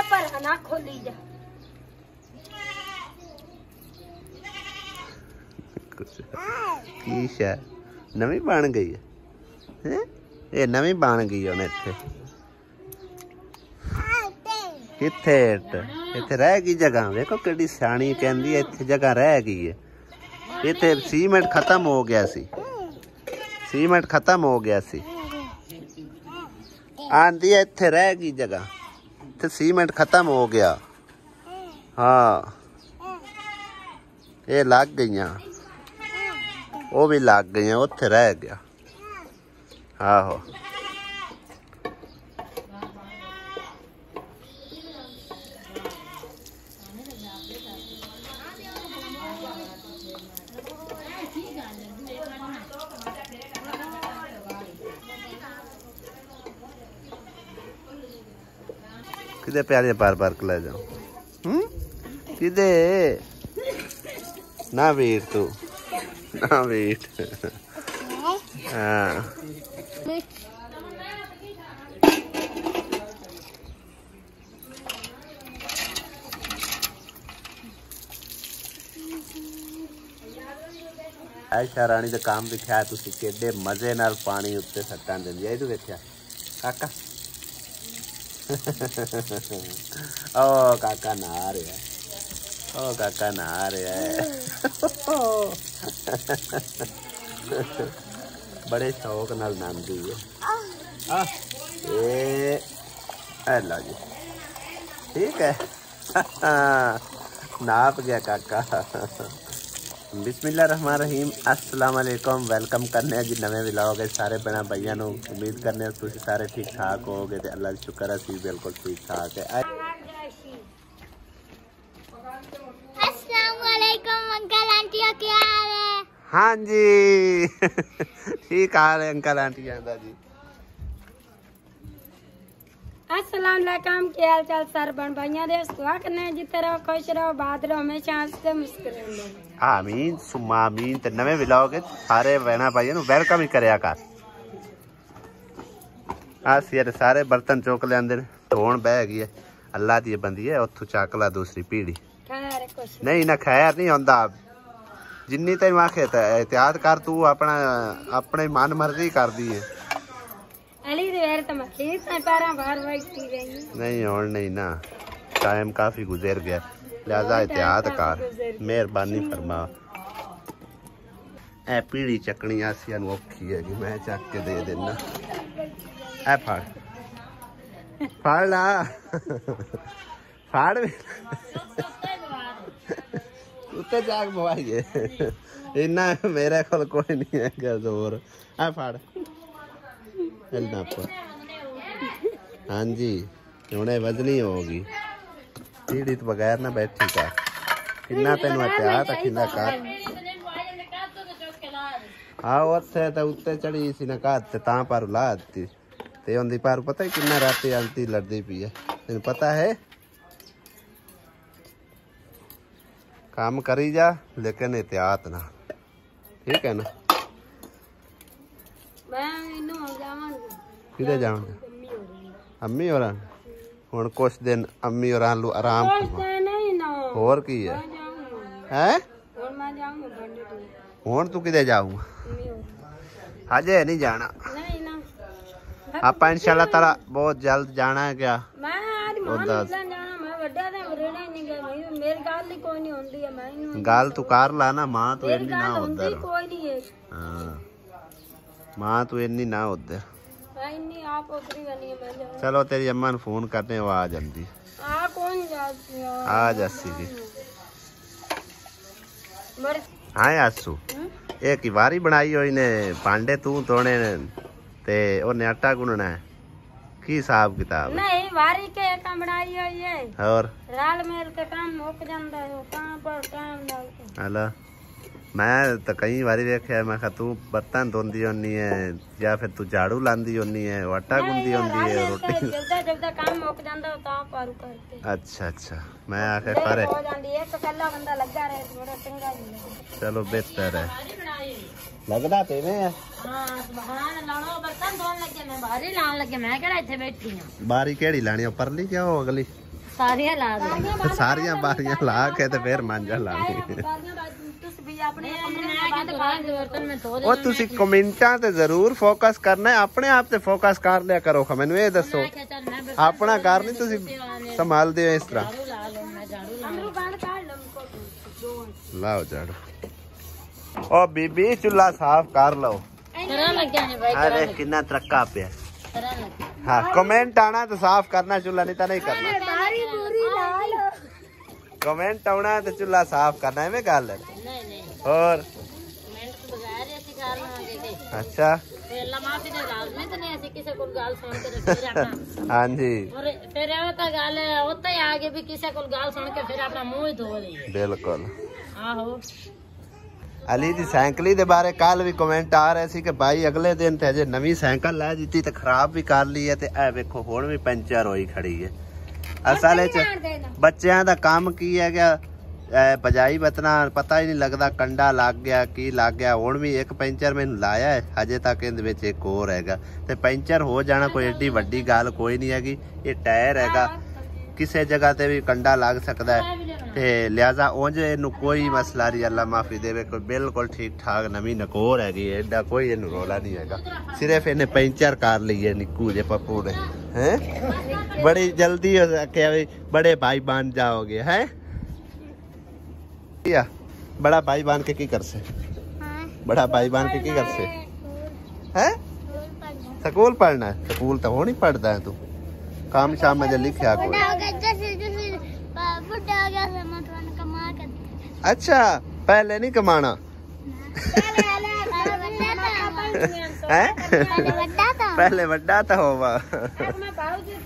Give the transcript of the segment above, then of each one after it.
पर ना खोली जा की शै नवी बन गई है ये नवी बन गई है इत्थे किथे इत्थे रह गई जगह देखो किड्डी सियाणी कहंदी है इत्थे जगह रह गई है इत्थे सीमेंट खत्म हो गया सी सीमेंट खत्म हो गया सी आंदी है इत्थे रह गई जगह इत्थे सीमेंट खत्म हो गया हाँ ये लग गई वो भी लग गई उत्थे रह गया आहो किदे प्यारे बार बार ले जाओ किदे ना वेट तू ना वेट हाँ आयशा रानी का काम दिखाया तुसी केडे मजे नाल पानी उत्ते सट्टां दिंदी है तू देखिया काका ओ काका नहा रहा है ओ काका नहा रहा है बड़े शौक नाल नहांदी है ए लो जी ठीक है नाप गया काका बिस्मिल्लाहिर्रहमानिर्रहीम अस्सलाम वालेकुम वेलकम करने जी नवे व्लॉग है सारे भैन भाइयों को उम्मीद करने तुसीं सारे ठीक ठाक होगे तो अल्लाह का शुक्र है असीं बिल्कुल ठीक ठाक है अस्सलाम वालेकुम अंकल आंटी क्या हाल है हाँ जी ठीक हाल है अंकल आंटी आंदा जी अस्सलाम वालेकुम क्या हाल चाल सर बन भाइयों दे दुआ करने जिते रहो खुश रहो बात रहो हमेशा हंसते मुस्कुराते रहो आमीन सुम्मा आमीन ते नवे व्लॉग सारे बहना भाइयों को वेलकम ही करया कर आ सारे बर्तन चुक लियांदे धोण बह गई है अल्लाह दी बंदी है उथों चक ला दूसरी पीढ़ी नहीं ना खैर नहीं आंदा जिन्नी तेन आखे एहतियात कर तू अपना अपने मन मर्जी कर दी है नहीं और नहीं ना टाइम काफी गुजर गया लिहाजा एहतियात कर मेहरबानी फरमा ए पीढ़ी चकनी आसिया औखी है कि मैं चक के दे देना ए फाड़ ला फाड़ उत्ते जाग बवाइए इन्ना मेरे को कोई नहीं है क्या जोर ए फाड़ हाँ जी हुणे वजनी होगी पीढ़ी तो बगैर ना बैठी कर किन्ना तेन एहतियात किन्ना कर हाँ उत्थे तो उत्ते चढ़ी सी ना घर तां पर ला दी ते उन्दी पर पता है किन्ना राती आंटी लड़दी पी है तेन पता है काम करी जा लेकिन एहतियात ना ठीक है ना किधर जाऊंगा अम्मी और हुण कुछ दिन अम्मी और आराम और की है हैं हुण तू किधर जाऊंगा अजे नहीं जाना आप इंशाल्लाह ताला बहुत जल्द जाना है क्या गल तू कर ला ना मां तू इन्नी ना उधर मां तू इन्नी ना उधर चलो तेरी अम्मा ने फोन करने वो आ जाती आ जासी जी हाँ आसू एक वारी बनाई हुई ने भांडे तू धोने ते ओने आटा गुनना है की हिसाब किताब नहीं वारी के काम बनाई हुई है और राल मेल के काम मुक जांदा है कहां पर टाइम लगता हला मैं तो कई बारी वेख्या मैं कहा तू बर्तन धोंदी होनी है या फिर तू झाड़ू लांदी होनी है आटा गुंदी होंदी है रोटी जब काम मुक जांदा तां पारू करते। अच्छा अच्छा मैं आखे परे हो जांदी है तो कल्ला बंदा लगा रहे थोड़ा चंगा जी। चलो बेहतर है लगदा तेने है। हां सुभान लाणो बर्तन धोन लगे मैं बाहर ही लान लगे मैं केड़ा इथे बैठी हां। बारी केड़ी लानी परली क्या हो अगली सारियां ला दे सारियां बारियां ला के ते फिर मांजा लानी। ਉਹ ਤੁਸੀਂ ਕਮੈਂਟਾਂ ਤੇ ਜ਼ਰੂਰ ਫੋਕਸ ਕਰਨਾ ਹੈ ਆਪਣੇ ਆਪ ਤੇ ਫੋਕਸ ਕਰ ਲਿਆ ਕਰੋ ਮੈਨੂੰ ਇਹ ਦੱਸੋ ਆਪਣਾ ਘਰ ਨਹੀਂ ਤੁਸੀਂ ਸੰਭਾਲਦੇ ਹੋ ਇਸ ਤਰ੍ਹਾਂ ਲਾਓ ਝਾੜੂ ਉਹ ਬੀਬੀ ਚੁੱਲਾ ਸਾਫ਼ ਕਰ ਲਓ अरे कितना तरक्का पे हाँ कमेंट आना तो साफ करना चूल्हा नहीं तो नहीं करना कमेंट आना तो चूल्हा साफ करना है मैं गल और अच्छा हाँ जी बिल्कुल अली दी साइकिल दे बारे कल भी कमेंट आ रहे सी कि भाई अगले दिन ते अजे नवी साइकिल लै दी ते खराब भी कर ली है ते ए वेखो हुण भी पंचर होई खड़ी है। असल च बच्चों दा काम की है क्या बजाई बतना पता ही नहीं लगता कंडा लग गया की लग गया हुण भी एक पंचर मैंने लाया है अजे तक इहदे विच एक होर हैगा ते पंचर हो जाना कोई एडी वड्डी गल कोई नहीं हैगी। ये टायर हैगा किसी जगह ते भी कंडा लग सकता है ते लिहाजा उंज इनू कोई मसला नहीं अल्लाह माफी देवे कोई बिल्कुल ठीक ठाक नवी नकोर हैगी एडा कोई इनू रोला नहीं हैगा सिर्फ इन्हें पंचर कर ली है निक्कू जे पप्पू ने हैं बड़ी जल्दी क्या बड़े भाई बन जाओगे हैं बड़ा भाई बन के की कर से बड़ा भाई बन के की कर से हैं स्कूल पढ़ना है स्कूल तो हो नहीं पढ़ता है तू काम शाम में जो लिखा कोई अच्छा पहले नहीं कमाना पहले वड्डा था होवा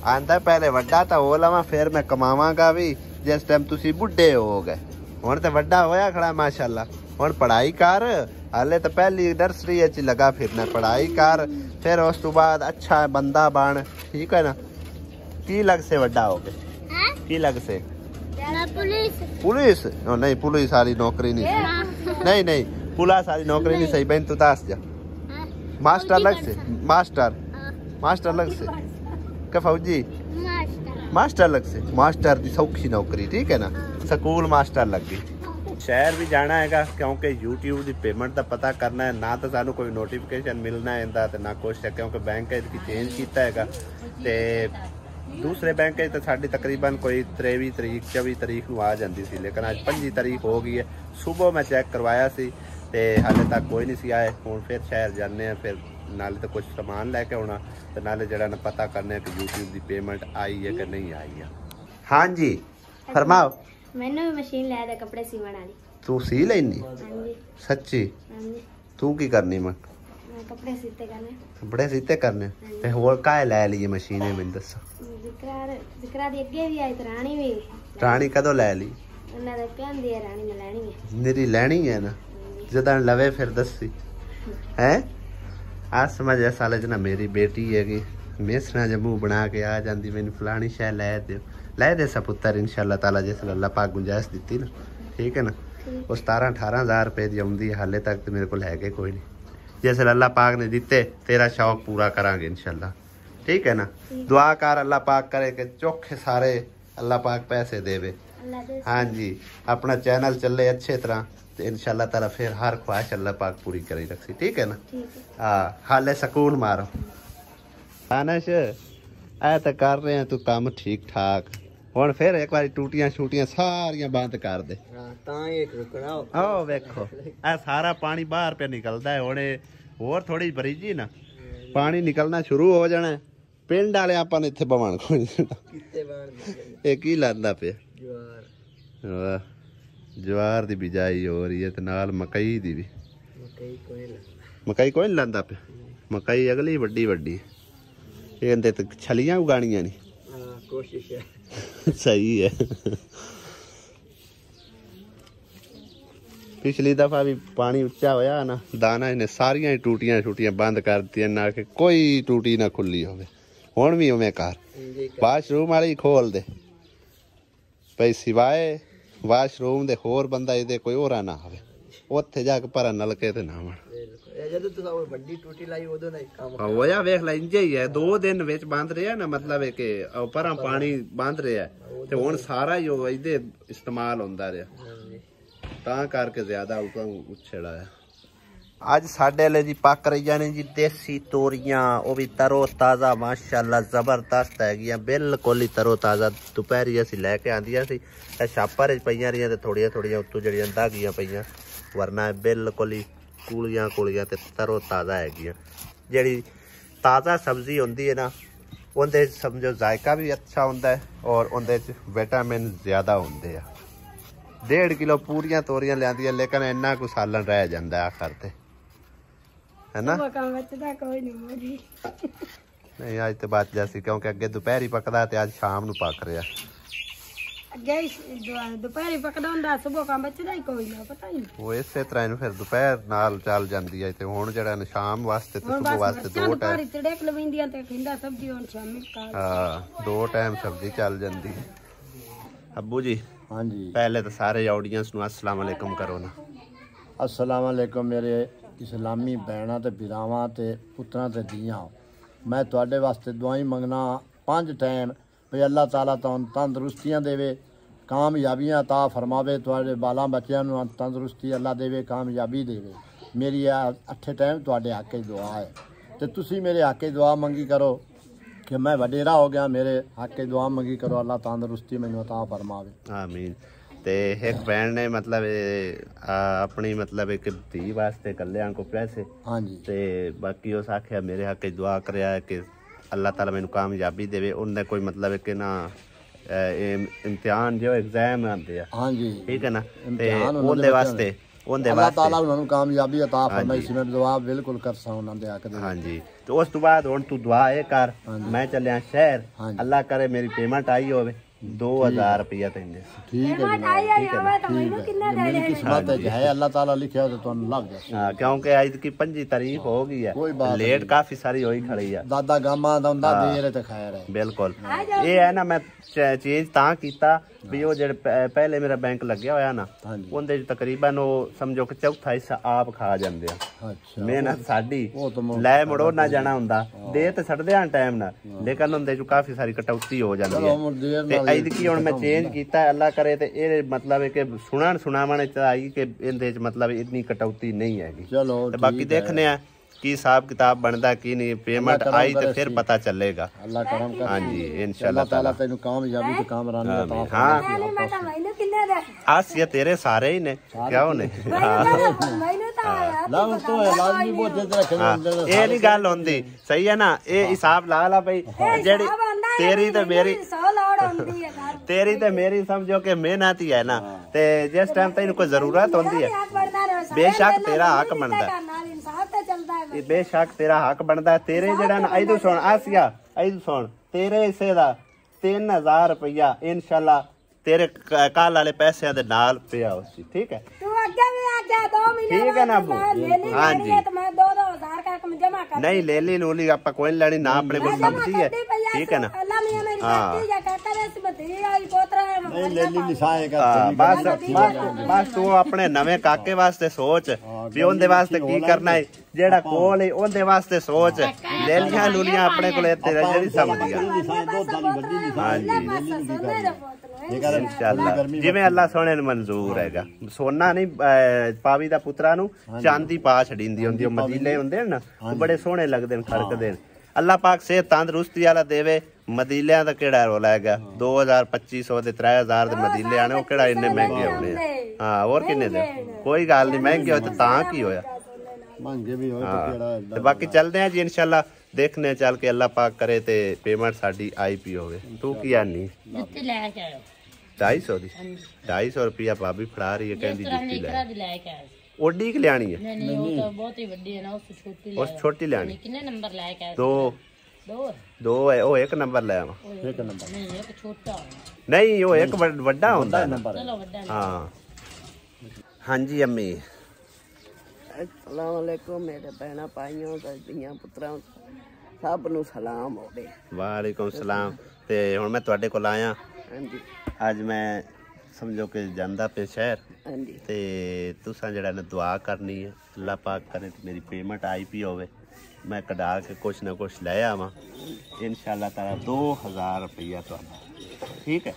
आंदा पहले वड्डा था हो लवा फिर मैं कमावांगा भी जिस टाइम तुसी बुढ़े हो गए हुण ते वड्डा होया खड़ा माशाल्लाह हुण पढ़ाई कर हाले तो पहली नर्सरी च लगा फिरना पढ़ाई कर फिर उस तो बाद अच्छा बंदा बन ठीक है ना की लग से वड्डा हो गए की लग से पुलिस नहीं पुलिस वाली नौकरी नहीं नहीं नहीं पुलिस वाली नौकरी नहीं सही बहन तू दस जा मास्टर लग से मास्टर लग से क्या फौजी मास्टर लग से मास्टर दी सौखी नौकरी ठीक है ना स्कूल मास्टर लग गई शहर भी जाना हैगा क्योंकि यूट्यूब की पेमेंट का पता करना है ना तो सानू कोई नोटिफिकेशन मिलना है ना कुछ है क्योंकि बैंक चेंज किया है दूसरे बैंक तो साड़ी तकरीबन कोई 23 तरीक 24 तरीक को आ जाती सी लेकिन अज 25 तरीक हो गई है सुबह मैं चेक करवाया सी ते हाले तक कोई नहीं सी आए हुण फिर शहर जाने फिर नाले तो कुछ सामान लैके आना तो नाले जरा पता करने कि यूट्यूब की पेमेंट आई है कि नहीं आई है। हाँ जी फरमाओ मैंने भी मशीन लै दे कपड़े सीवन वाली तू सी लेनी सच्ची तू की करनी मैं कपड़े सीते करने ते होर काहे लै लिए मशीन मैनूं दसो जिकरा दी अगे भी आई रानी भी रानी कदों लै ली उन्हां दा कहंदी है रानी मैं लैनी है मेरी लैनी है ना जदन लवे फिर दसी हैं आ समझ साल च ना मेरी बेटी हैगी मेसरा ज मूँह बना के आ जाती मैनूं फलानी शै लै दे सा पुत्तर इंशाअल्लाह ताला जिस अल्लाह पाक गुंजाइश दी ना ठीक है ना वो 17-18 हज़ार रुपए की आउंदी हाले तक तो मेरे को है कोई नहीं जिस अल्लाह पाक ने दिते तेरा शौक पूरा करांगे इंशाअल्लाह ठीक है ना दुआ कर अल्लाह पाक करे कि चोखे सारे अल्लाह पाक पैसे देवे हाँ जी अपना चैनल चले अच्छे तरह तो इंशाअल्लाह ताला फिर हर ख्वाहिश अल्लाह पाक पूरी करी रखी ठीक है ना हाँ हाले सुकून मारो आनश ऐ तो कर रहे हैं तू काम ठीक ठाक हुण फिर एक बार टूटियां छूटियां सारियां बंद कर दे आओ वेखो ए सारा पानी बाहर पे निकलता है हुण होर थोड़ी बरीजी ना पानी निकलना शुरू हो जाना है पिंड वाले आपां ने इत्थे बवन कोई ये की लांदा पे ज्वार दी बिजाई हो रही है ते नाल मकई दी भी मकई कोई नहीं लांदा पे मकई अगली वड्डी वड्डी इहदे ते छलियां उगाणियां नहीं कोशिश है सही है पिछली दफा भी पानी उच्चा होया ना दाना इन्हें सारिया ही टूटियां छूटियां बंद कर दिया ना कि कोई टूटी ना खुली होवे हुण भी उवें कर वाशरूम वाली खोल दे भाई सिवाए वाशरूम दे होर बंदा इहदे कोई होरा ना आवे उत्थे जाके पर नलके ते नावन ਜਦੋਂ ਤੁਸੀਂ ਉਹ ਵੱਡੀ ਟੂਟੀ ਲਾਈ ਉਦੋਂ ਨਹੀਂ ਕੰਮ ਹੋਇਆ ਵੇਖ ਲੈ ਇੰਜ ਹੀ ਹੈ 2 ਦਿਨ ਵਿੱਚ ਬੰਦ ਰਿਹਾ ਨਾ ਮਤਲਬ ਹੈ ਕਿ ਪਰਾਂ ਪਾਣੀ ਬੰਦ ਰਿਹਾ ਤੇ ਹੁਣ ਸਾਰਾ ਹੀ ਉਹ ਇਹਦੇ ਇਸਤੇਮਾਲ ਹੁੰਦਾ ਰਿਹਾ ਤਾਂ ਕਰਕੇ ਜ਼ਿਆਦਾ ਉਛੜਾ ਹੈ ਅੱਜ ਸਾਡੇ ਵਾਲੇ ਜੀ ਪੱਕ ਰਹੀਆਂ ਨੇ ਜੀ ਦੇਸੀ ਤੋਰੀਆਂ ਉਹ ਵੀ ਤਰੋ ਤਾਜ਼ਾ ਮਾਸ਼ਾਅੱਲਾ ਜ਼ਬਰਦਸਤ ਹੈਗੀਆਂ ਬਿਲਕੁਲ ਹੀ ਤਰੋ ਤਾਜ਼ਾ ਦੁਪਹਿਰੀ ਅਸੀਂ ਲੈ ਕੇ ਆਂਦੀਆਂ ਸੀ ਇਹ ਛਾਪਰ ਵਿੱਚ ਪਈਆਂ ਰਹੀਆਂ ਤੇ ਥੋੜੀਆਂ ਥੋੜੀਆਂ ਉੱਤੋਂ ਜਿਹੜੀਆਂ ਦਾਗੀਆਂ ਪਈਆਂ ਵਰਨਾ ਬਿਲਕੁਲ ਹੀ ਕੂਲੀਆਂ ਕੂਲੀਆਂ ਤੇ ਤਰੋ ਤਾਜ਼ਾ ਹੈਗੀਆਂ ਜਿਹੜੀ ਤਾਜ਼ਾ ਸਬਜ਼ੀ ਹੁੰਦੀ ਹੈ ਨਾ ਉਹਦੇ ਸਮਝੋ ਜ਼ਾਇਕਾ ਵੀ ਅੱਛਾ ਹੁੰਦਾ ਹੈ ਔਰ ਉਹਦੇ ਚ ਵਿਟਾਮਿਨ ਜ਼ਿਆਦਾ ਹੁੰਦੇ ਆ 1.5 ਕਿਲੋ ਪੂਰੀਆਂ ਤੋਰੀਆਂ ਲਿਆਂਦੀਆਂ ਲੇਕਿਨ ਇੰਨਾ ਕੁ ਸਾਲਨ ਰਹਿ ਜਾਂਦਾ ਆਖਰ ਤੇ ਹੈ ਨਾ ਨਹੀਂ ਅੱਜ ਤੇ ਬਾਤ ਜੈਸੀ ਕਿਉਂਕਿ ਅੱਗੇ ਦੁਪਹਿਰੀ ਪੱਕਦਾ ਤੇ ਅੱਜ ਸ਼ਾਮ ਨੂੰ ਪੱਕ ਰਿਹਾ ਦੁਪਹਿਰੀ ਪੱਕਦਾ ਹੁੰਦਾ ਸੁਬਹ ਕੰਮ ਬਚਦਾ ਹੀ ਕੋਈ ਨਾ ਪਤਾ ਹੀ ਉਹ ਇਸੇ ਤਰ੍ਹਾਂ ਇਹਨੂੰ ਫਿਰ ਦੁਪਹਿਰ ਨਾਲ ਚੱਲ ਜਾਂਦੀ ਹੈ ਤੇ ਹੁਣ ਜਿਹੜਾ ਸ਼ਾਮ ਵਾਸਤੇ ਤੇ ਸੁਬਹ ਵਾਸਤੇ 2 ਟਾਈਮ ਤੜਕ ਲਵਿੰਦੀਆਂ ਤੇ ਖਿੰਦਾ ਸਬਜ਼ੀ ਹੁਣ ਸ਼ਾਮੀ ਹਾਂ 2 ਟਾਈਮ ਸਬਜ਼ੀ ਚੱਲ ਜਾਂਦੀ ਅੱਬੂ ਜੀ हाँ जी पहले तो सारे ऑडियंस ਨੂੰ अस्सलाम वालेकुम करो ना अस्सलाम वालेकुम मेरे इस्लामी भैणां ते भरावां ते पुत्रां ते धीआं मैं तुहाडे वास्ते दुआई मंगना 5 टाइम भी अल्लाह ताला तुहानूं तंदरुस्तियां देवे कामयाबियां अता फरमावे तुहाडे बालां बच्चियां नूं तंदरुस्ती अल्लाह देवे कामयाबी देवे मेरी 8 टाइम तुहाडे हक दुआ है ते तुसीं मेरे हक दुआ मंगी करो कि मैं वडेरा हो गया मेरे हक की दुआ मंगी करो अल्लाह तंदरुस्ती मैनूं अता फरमावे आमीन ते एक बहन ने मतलब अपनी मतलब एक धी वास्ते कल्याण को पैसे हाँ जी ते बाकी उस आख्या मेरे हक की दुआ करया कि अल्लाह ताला मैनूं कामयाबी देवे उन्हें कोई मतलब कि ना इम्तिहान जो एग्जाम आंदे आ हाँ जी ठीक है ना ते उनदे वास्ते अल्लाह ताला उन्हां नूं कामयाबी अता फरमाए इसी में दुआ बिल्कुल करसा उन्हां दे हक दे हाँ जी तो उस तो बाद हुण तू दुआ ये कर मैं चलिया शहर अल्लाह करे मेरी पेमेंट आई होवे 2000 रुपया तेने ठीक है मेरी किस्मत है अल्लाह ताला लिखा हो तो तुहानूं लग जाए हां क्योंकि आज की 5 तारीख हो गई है लेट काफी सारी होई खड़ी है दादा गामा दा हुंदा देर ते खैर है बिल्कुल ये है ना मैं चेंज तां कीता भी वो जेड़े पहले मेरा बैंक लग्या होया ना उनदे तकरीबन वो समझो कि चौथा हिस्सा आप खा जांदे आ अच्छा मेहनत साडी लै मुड़ो ना जाना हुंदा दे ते छड़दे आ टाइम ना लेकिन उनदे जो काफी सारी कटौती हो जांदी है ते ऐदकी हुण मैं चेंज कीता अल्लाह करे ते ये मतलब है कि सुनावण आई कि इहदे च मतलब इतनी कटौती नहीं हैगी चलो ते बाकी देखने आ की हिसाब किताब बनता की नहीं पेमेंट आई तो फिर पता चलेगा अल्लाह करम करे हाँ जी इंशाल्लाह ताला तैनूं कामयाबी ते कामरानी अता हाँ आसिया तेरे सारे ही ने क्या होने ला तो लाजमी बहुत इधर रखने ये नहीं गल होंदी सही है ना ये हिसाब ला ला भाई जेड़ी तेरी ते मेरी समझो कि मेहनत ही है ना ते जिस टाइम तेन कोई जरूरत होंदी है बेशक तेरा हक बनता है बेशक तेरा हक बनता है तेरे जड़ा ना इधर सुन आसिया इधर सुन तेरे हिस्से दा 3000 रुपया इंशाल्लाह तेरे कल वाले पैसे दे नाल पिया उसी ठीक है ठीक है ना अबू हाँ जी नहीं ले ली नूली आप कोई लेनी ना अपने को समझी है ठीक है ना बस तू अपने नवे काके वास्ते सोच भी उनदे वास्ते की करना है जेड़ा कोल है उनदे वास्ते सोच ले लिया लूलियां अपने को लेते जेड़ी समझी हाँ जी इंशाल्लाह जिवें अल्लाह सोने नूं मंजूर हैगा सोना नहीं पावी दा पुत्रा नूं चांदी पा छड़ींदी हुंदी ओ मदीले हुंदे ना बड़े सोहणे लगदे न खड़कदे न अल्लाह पाक सेहत तंदरुस्ती वाला देवे मदीलियां दा केड़ा रोला हैगा 2000-2500 दे 3000 दे मदीले आने ओ केड़ा इन्ने महंगे होने हां और किन्ने दे कोई गल नहीं महंगे होए ते तां की होया महंगे भी होए ते केड़ा ते बाकी चलदे हैं जी इंशाल्लाह देखने चल के अल्लाह पाक करे ते पेमेंट साडी आईपी होवे तू की आनी जुत्ती ले के आयो 250 दी 250 रुपया भाभी फड़ा रही है कहंदी जुत्ती ले के आयो ओडी की लेनी है नहीं वो तो बहुत ही बड़ी है ना उससे छोटी ले उस छोटी लेनी कितने नंबर ले के आयो दो है ओ एक नंबर ले आवा एक नंबर नहीं एक छोटा नहीं वो एक बड़ा होता है नंबर चलो बड़ा हाँ हाँ जी अम्मी अस्सलाम वालेकुम मेरे भैन भाइयों ते धीआं पुत्तरां सब नूं सलाम होवे। वालेकुम सलाम। ते हुण मैं तुहाडे कोल आया हाँ जी अज मैं समझो कि जांदा पे शहर हाँ जी ते तुसां जेह्ड़ा ने दुआ करनी है अल्लाह पाक करे ते मेरी पेमेंट आई पी होवे मैं कढा के कुछ ना कुछ ले आवां इंशाअल्लाह ताला 2000 रुपया तुहाडा ठीक है।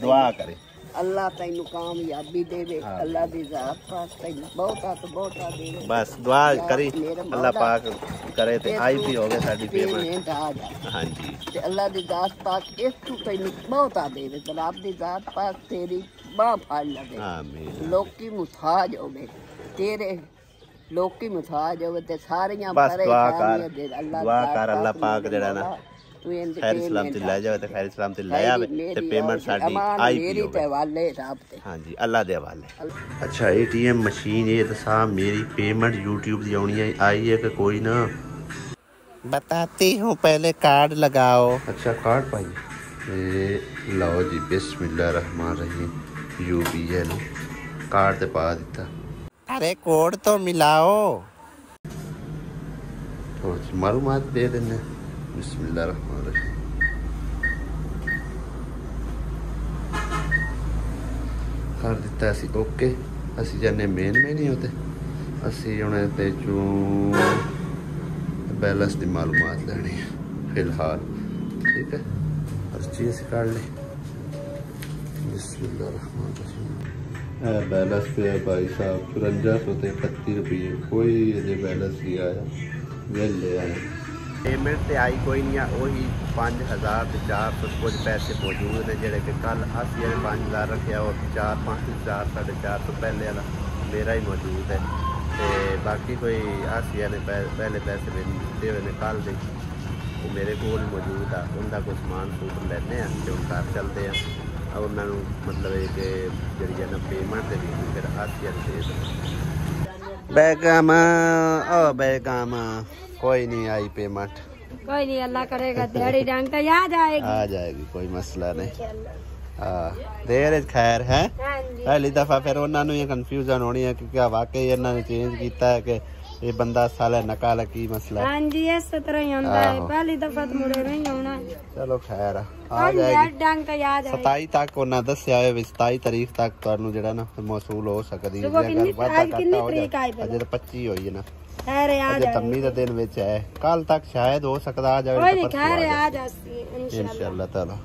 दुआ करे अल्लाह तैनू कामयाबी देवे अल्लाह दी जात पाक तैनू बहुता तो बहुता देवे बस दुआ करी अल्लाह पाक करे ते आई पी होवे साडी पेमेंट आ जा। हाँ जी ते अल्लाह दी जात पाक इस तू तैनू बहुता देवे ते रब दी जात पाक तेरी बाह फड़ लवे आमीन। लोकी मुताज होवे तेरे लोकी मुताज होवे ते सारियां बस दुआ कर अल्लाह अल्लाह पाक जेड़ा ना खैर सलामती ले जावे ते खैर सलामती ले आवे ते पेमेंट साडी आई पी होवे। हाँ जी अल्लाह दे हवाले। अच्छा ATM मशीन ये दसा मेरी पेमेंट YouTube दी आउणी आई है कि कोई ना बताती हूँ पहले कार्ड लगाओ। अच्छा कार्ड पाई लो जी बिस्मिल्लाहिर्रहमानिर्रहीम UBL कार्ड ते पा दिता। अरे कोड तो मिलाओ थोड़ी सी मालूमात दे देने। बिस्मिल्लाहिर्रहमानिर्रहीम कर दिता असी ओके असी जाने मेन में नहीं होते असी हुणे ते चूं बैलेंस की मालूमात लेनी है फिलहाल ठीक है अर्जी असी काट ली। बिस्मिल्लाहिर्रहमानिर्रहीम बैलेंस पे है भाई साहब 5431 रुपये कोई अजे बैलेंस नहीं आया वेल ले आए पेमेंट ते आई कोई नहीं है वही 5400 कुछ पैसे मौजूद ने जेडे कि कल असी 5000 रखे और 4-5000 450 पहले वाला मेरा ही मौजूद है ते बाकी कोई असी ने पहले पैसे मैंने दिते हुए ने कल दे वो मेरे को मौजूद है उनका कोई समान सूट लेने ते उन घर चलते हैं और उन्होंने मतलब है कि जी ना पेमेंट दे फिर असी दे बेगम ओ बेगम कोई नहीं आई पेमेंट कोई नहीं अल्लाह करेगा दिहाड़ी डांग तो याद आएगी आ जाएगी कोई मसला नहीं। हाँ देर खैर है पहली दफा फिर उन्होंने ये कंफ्यूजन होनी है कि क्या वाकई इन्होंने चेंज किया है कि ये बंदा साला नकाल की मसला। हाँ जी इस तरह ही होता है पहली दफा तो मुड़े नहीं होना। चलो खैर आ जाएगी डांग तो याद 27 तक उन्हें दस्या है 27 तारीख तक तुहानू जेड़ा ना मौसूल हो सकदी है अगर वादा घाटा हो जाए अजे तो 25 होई है ना अजे तम्मी दे दिन विच है कल तक शायद हो सकदा आ जाए इंशाअल्लाह ताला।